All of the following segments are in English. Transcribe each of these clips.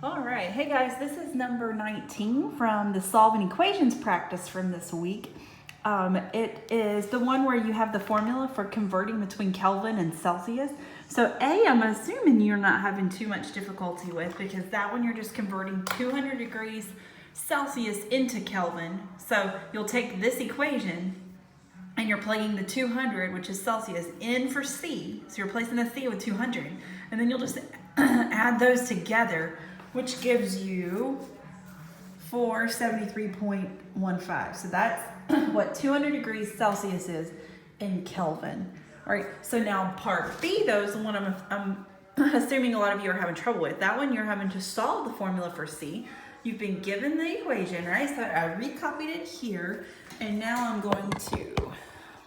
All right, hey guys, this is number 19 from the solving equations practice from this week. It is the one where you have the formula for converting between Kelvin and Celsius. So A, I'm assuming you're not having too much difficulty with, because that one you're just converting 200 degrees Celsius into Kelvin. So you'll take this equation and you're plugging the 200, which is Celsius, in for C. So you're replacing the C with 200. And then you'll just add those together, which gives you 473.15. So that's what 200 degrees Celsius is in Kelvin. All right, so now part B, though, is the one I'm assuming a lot of you are having trouble with. That one you're having to solve the formula for C. You've been given the equation, right? So I recopied it here, and now I'm going to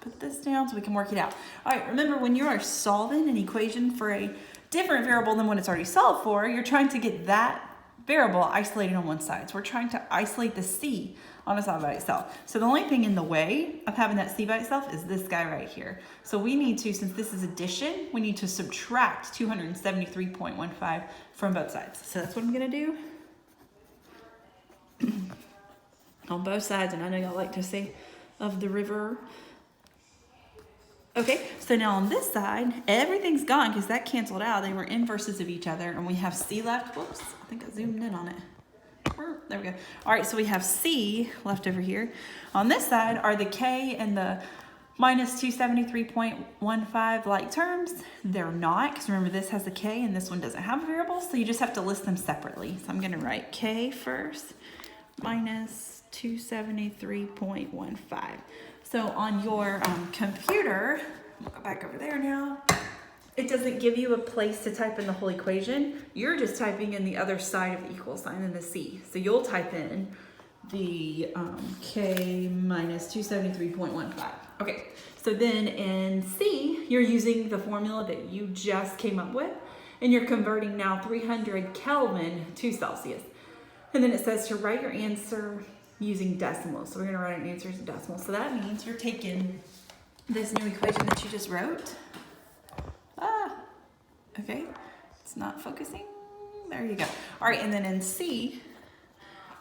put this down so we can work it out. All right, remember when you are solving an equation for a different variable than what it's already solved for, you're trying to get that variable isolated on one side. So we're trying to isolate the C on a side by itself. So the only thing in the way of having that C by itself is this guy right here. So we need to, since this is addition, we need to subtract 273.15 from both sides. So that's what I'm gonna do on both sides, and I know y'all like to say of the river. Okay, so now on this side, everything's gone because that canceled out. They were inverses of each other, and we have C left. Whoops, I think I zoomed in on it. There we go. All right, so we have C left over here. On this side are the K and the minus 273.15 like terms. They're not, because remember this has the K and this one doesn't have a variable, so you just have to list them separately. So I'm gonna write K first, minus 273.15. So on your computer, we'll go back over there now, it doesn't give you a place to type in the whole equation. You're just typing in the other side of the equal sign and the C. So you'll type in the K minus 273.15. Okay, so then in C, you're using the formula that you just came up with, and you're converting now 300 Kelvin to Celsius. And then it says to write your answer using decimals. So we're gonna write an answer as decimals. So that means you're taking this new equation that you just wrote. Okay, it's not focusing. There you go. All right, and then in C,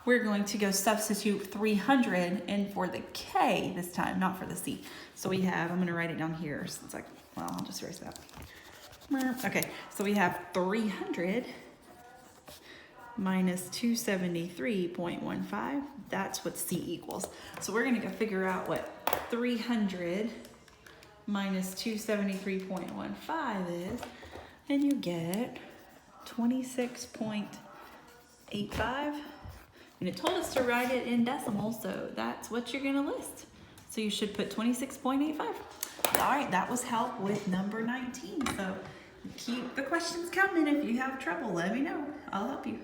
we're going to go substitute 300 in for the K this time, not for the C. So we have, I'm gonna write it down here. So it's like, well, I'll just erase that. Okay, so we have 300 minus 273.15. That's what C equals. So we're gonna go figure out what 300 minus 273.15 is, and you get 26.85. And it told us to write it in decimals, so that's what you're gonna list. So you should put 26.85. All right, that was help with number 19. So keep the questions coming. If you have trouble, let me know. I'll help you.